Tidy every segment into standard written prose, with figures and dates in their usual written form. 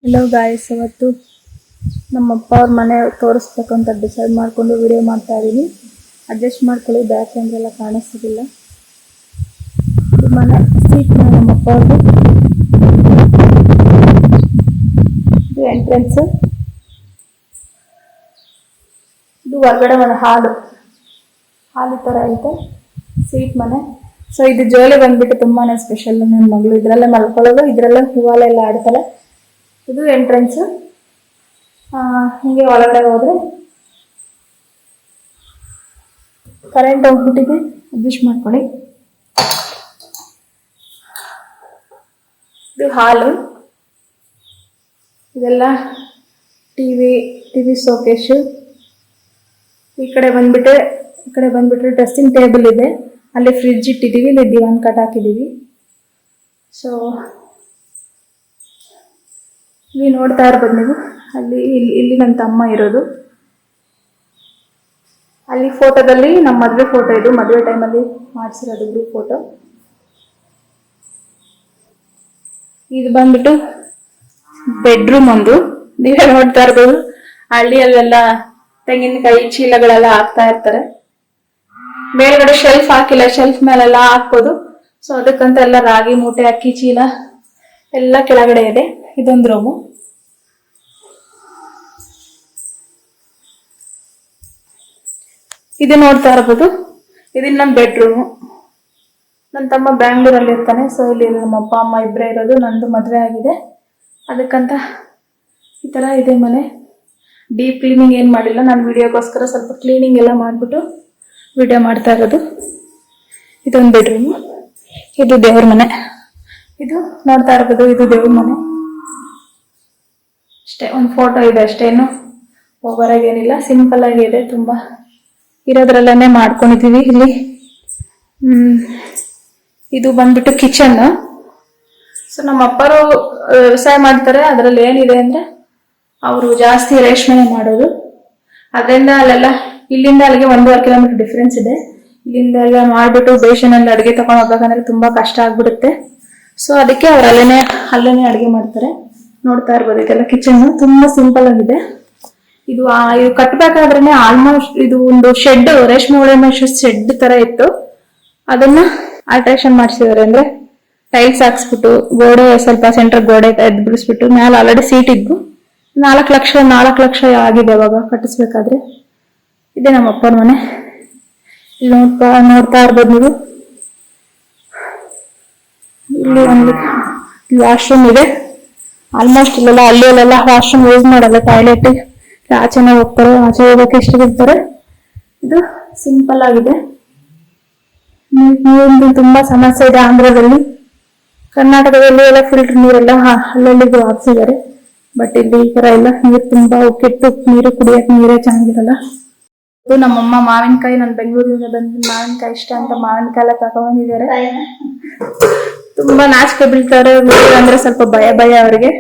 Hello guys, ಇವತ್ತು ನಮ್ಮಪ್ಪ ಅವ್ರ ಮನೆ ತೋರಿಸ್ಬೇಕು ಅಂತ ಡಿಸೈಡ್ ಮಾಡಿಕೊಂಡು ವಿಡಿಯೋ ಮಾಡ್ತಾ ಇದ್ದೀನಿ. ಅಡ್ಜಸ್ಟ್ ಮಾಡ್ಕೊಳ್ಳಿ, ಬ್ಯಾಕ್ ಕ್ಯಾಮ್ರಾ ಎಲ್ಲ ಕಾಣಿಸ್ತಿಲ್ಲ. ಇದು ಮನೆ ಸೀಟ್ ನಮ್ಮಪ್ಪ ಅವ್ರದ್ದು. ಇದು ಎಂಟ್ರೆನ್ಸ್. ಇದು ಹೊರಗಡೆ ಒಂದು ಹಾಲು ಥರ ಐತೆ. ಸೀಟ್ ಮನೆ. ಸೊ ಇದು ಜೋಲಿ ಬಂದ್ಬಿಟ್ಟು ತುಂಬಾನೇ ಸ್ಪೆಷಲ್. ನನ್ನ ಮಗಳು ಇದರಲ್ಲೇ ಮಲ್ಕೊಳ್ಳೋದು, ಇದರಲ್ಲೇ ಹೂವಾಲೆಲ್ಲ ಆಡ್ತಾಳೆ. ಇದು ಎಂಟ್ರೆನ್ಸ್. ಹೀಗೆ ಒಳಗಡೆ ಹೋದ್ರೆ ಕರೆಂಟ್ ಹೋಗ್ಬಿಟ್ಟಿದೆ, ಅಡ್ಜಸ್ಟ್ ಮಾಡ್ಕೊಳ್ಳಿ. ಇದು ಹಾಲು. ಇದೆಲ್ಲ ಟಿವಿ ಶೋಕೇಶು. ಈ ಕಡೆ ಬಂದ್ಬಿಟ್ರೆ ಡ್ರೆಸ್ಸಿಂಗ್ ಟೇಬಲ್ ಇದೆ. ಅಲ್ಲಿ ಫ್ರಿಡ್ಜ್ ಇಟ್ಟಿದ್ದೀವಿ, ಇಲ್ಲಿ ದಿವಾನ್ ಕಟ್ ಹಾಕಿದ್ದೀವಿ. ಸೊ ಇಲ್ಲಿ ನೋಡ್ತಾ ಇರ್ಬೋದು ನೀವು. ಇಲ್ಲಿ ನನ್ನ ತಮ್ಮ ಇರೋದು. ಅಲ್ಲಿ ಫೋಟೋದಲ್ಲಿ ನಮ್ಮ ಮದುವೆ ಫೋಟೋ, ಇದು ಮದುವೆ ಟೈಮಲ್ಲಿ ಮಾಡಿಸಿರೋದು ಗ್ರೂಪ್ ಫೋಟೋ. ಇದು ಬಂದ್ಬಿಟ್ಟು ಬೆಡ್ರೂಮ್ ಒಂದು. ನೀವೇ ನೋಡ್ತಾ ಇರ್ಬೋದು, ಹಳ್ಳಿಯಲ್ಲೆಲ್ಲ ತೆಂಗಿನಕಾಯಿ ಚೀಲಗಳೆಲ್ಲ ಹಾಕ್ತಾ ಇರ್ತಾರೆ. ಮೇಲ್ಗಡೆ ಶೆಲ್ಫ್ ಹಾಕಿಲ್ಲ, ಶೆಲ್ಫ್ ಮೇಲೆಲ್ಲ ಹಾಕ್ಬೋದು. ಸೊ ಅದಕ್ಕಂತ ಎಲ್ಲ ರಾಗಿ ಮೂಟೆ, ಅಕ್ಕಿ ಚೀಲ ಎಲ್ಲ ಕೆಳಗಡೆ ಇದೆ. ಇದೊಂದು ರೂಮು. ಇದು ನೋಡ್ತಾ ಇರ್ಬೋದು, ಇದನ್ನ ನಮ್ಮ ಬೆಡ್ರೂಮು. ನನ್ನ ತಮ್ಮ ಬ್ಯಾಂಗ್ಳೂರಲ್ಲಿ ಇರ್ತಾನೆ. ಸೊ ಇಲ್ಲಿ ನಮ್ಮ ಅಪ್ಪ ಅಮ್ಮ ಇಬ್ಬರೇ ಇರೋದು. ನಂದು ಮದುವೆ ಆಗಿದೆ, ಅದಕ್ಕಂತ ಈ ಥರ ಇದೆ ಮನೆ. ಡೀಪ್ ಕ್ಲೀನಿಂಗ್ ಏನು ಮಾಡಿಲ್ಲ, ನಾನು ವಿಡಿಯೋಗೋಸ್ಕರ ಸ್ವಲ್ಪ ಕ್ಲೀನಿಂಗ್ ಎಲ್ಲ ಮಾಡಿಬಿಟ್ಟು ವಿಡಿಯೋ ಮಾಡ್ತಾ ಇರೋದು. ಇದೊಂದು ಬೆಡ್ರೂಮು. ಇದು ದೇವ್ರ ಮನೆ. ಇದು ನೋಡ್ತಾ ಇರ್ಬೋದು, ಇದು ದೇವ್ರ ಮನೆ. ಅಷ್ಟೇ, ಒಂದು ಫೋಟೋ ಇದೆ ಅಷ್ಟೇನು ಓವರಾಗಿ ಏನಿಲ್ಲ, ಸಿಂಪಲ್ ಆಗಿ ಇದೆ. ತುಂಬ ಇರೋದ್ರಲ್ಲೇ ಮಾಡ್ಕೊಂಡಿದ್ದೀವಿ ಇಲ್ಲಿ. ಇದು ಬಂದ್ಬಿಟ್ಟು ಕಿಚನ್. ಸೊ ನಮ್ಮ ಅಪ್ಪರು ವ್ಯವಸಾಯ ಮಾಡ್ತಾರೆ. ಅದರಲ್ಲಿ ಏನಿದೆ ಅಂದರೆ ಅವರು ಜಾಸ್ತಿ ರೇಷ್ಮೆ ಮಾಡೋದು. ಅದರಿಂದ ಅಲ್ಲೆಲ್ಲ ಇಲ್ಲಿಂದ ಅಲ್ಲಿಗೆ 1.5 ಕಿಲೋಮೀಟರ್ ಡಿಫ್ರೆನ್ಸ್ ಇದೆ. ಇಲ್ಲಿಂದ ಎಲ್ಲ ಮಾಡಿಬಿಟ್ಟು ಬೇಷನಲ್ಲಿ ಅಡುಗೆ ತಗೊಂಡು ಹೋಗ್ಬೇಕಂದ್ರೆ ತುಂಬ ಕಷ್ಟ ಆಗ್ಬಿಡುತ್ತೆ. ಸೊ ಅದಕ್ಕೆ ಅವ್ರು ಅಲ್ಲೇನೆ ಅಡುಗೆ ಮಾಡ್ತಾರೆ. ನೋಡ್ತಾ ಇರ್ಬೋದು, ಇದೆಲ್ಲ ಕಿಚನ್ ತುಂಬ ಸಿಂಪಲ್ ಆಗಿದೆ. ಇದು ಕಟ್ಟಬೇಕಾದ್ರೇನೆ ಆಲ್ಮೋಸ್ಟ್ ಇದು ಒಂದು ಶೆಡ್, ರೇಷ್ಮೆ ಹುಳ ಶೆಡ್ ತರ ಇತ್ತು. ಅದನ್ನ ಆಲ್ಟ್ರೇಷನ್ ಮಾಡಿಸಿದಾರೆ. ಅಂದ್ರೆ ಟೈಲ್ಸ್ ಹಾಕ್ಸ್ಬಿಟ್ಟು ಗೋಡೆ ಸ್ವಲ್ಪ ಸೆಂಟರ್ ಗೋಡೆ ಎದ್ದು ಬಿಡಿಸ್ಬಿಟ್ಟು ಮೇಲೆ ಆಲ್ರೆಡಿ ಸೀಟ್ ಇದ್ದು 4 ಲಕ್ಷ ಆಗಿದೆ ಅವಾಗ ಕಟ್ಟಿಸ್ಬೇಕಾದ್ರೆ. ಇದೆ ನಮ್ಮ ಅಪ್ಪನ ಮನೆ. ಇಲ್ಲಿ ನೋಡ್ತಾ ಇರ್ಬೋದು ನೀವು. ಇಲ್ಲಿ ಒಂದು ವಾಶ್ರೂಮ್ ಇದೆ. ಆಲ್ಮೋಸ್ಟ್ ಇಲ್ಲೆಲ್ಲ ಹಳ್ಳಿಯಲ್ಲೆಲ್ಲ ವಾಶ್ರೂಮ್ ಯೂಸ್ ಮಾಡಲ್ಲ, ಟಾಯ್ಲೆಟ್ ಆಚೆನೆ ಹೋಗ್ತಾರೆ, ಆಚೆ ಹೋಗೋಕೆ ಇಷ್ಟಪಡ್ತಾರೆ. ಇದು ಸಿಂಪಲ್ ಆಗಿದೆ. ನೀರಿಂದು ತುಂಬಾ ಸಮಸ್ಯೆ ಇದೆ ಆಂಧ್ರದಲ್ಲಿ. ಕರ್ನಾಟಕದಲ್ಲಿ ಎಲ್ಲ ಫಿಲ್ಟರ್ ನೀರೆಲ್ಲ ಅಲ್ಲಲ್ಲಿಗೂ ಹಾಕ್ಸಿದ್ದಾರೆ. ಬಟ್ ಇಲ್ಲಿ ಈ ತರ ಎಲ್ಲ ನೀರು ತುಂಬಾ ಕೆಟ್ಟು, ನೀರು ಕುಡಿಯಕ್ಕೆ ನೀರೇ ಚೆನ್ನಾಗಿರಲ್ಲ. ಇದು ನಮ್ಮಮ್ಮ ಮಾವಿನಕಾಯಿ, ನಾನು ಬೆಂಗಳೂರಿಂದ ಬಂದು ಮಾವಿನಕಾಯಿ ಇಷ್ಟ ಅಂತ ಮಾವಿನಕಾಯಿ ಎಲ್ಲ ತಗೊಂಡಿದ್ದಾರೆ. ತುಂಬಾ ನಾಚಿಕೆ ಬೀಳ್ತಾರೆ ಅಂದ್ರೆ, ಸ್ವಲ್ಪ ಭಯ ಅವ್ರಿಗೆ.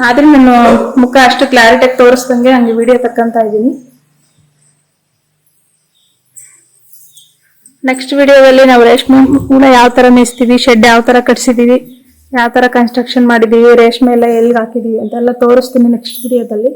ಆದ್ರೆ ನಾನು ಮುಖ ಅಷ್ಟು ಕ್ಲಾರಿಟಿಯಾಗಿ ತೋರಿಸ್ದಂಗೆ ಹಂಗೆ ವಿಡಿಯೋ ತಕ್ಕಂತ ಇದ್ದೀನಿ. ನೆಕ್ಸ್ಟ್ ವಿಡಿಯೋದಲ್ಲಿ ನಾವು ರೇಷ್ಮೆ ಕೂಡ ಯಾವ ತರ ಮೇಯಿಸ್ತೀವಿ, ಶೆಡ್ ಯಾವ ತರ ಕಟ್ಸಿದೀವಿ, ಯಾವ ತರ ಕನ್ಸ್ಟ್ರಕ್ಷನ್ ಮಾಡಿದೀವಿ, ರೇಷ್ಮೆ ಎಲ್ಲ ಎಲ್ಲಿಗೆ ಹಾಕಿದೀವಿ ಅಂತೆಲ್ಲ ತೋರಿಸ್ತೀನಿ ನೆಕ್ಸ್ಟ್ ವಿಡಿಯೋದಲ್ಲಿ.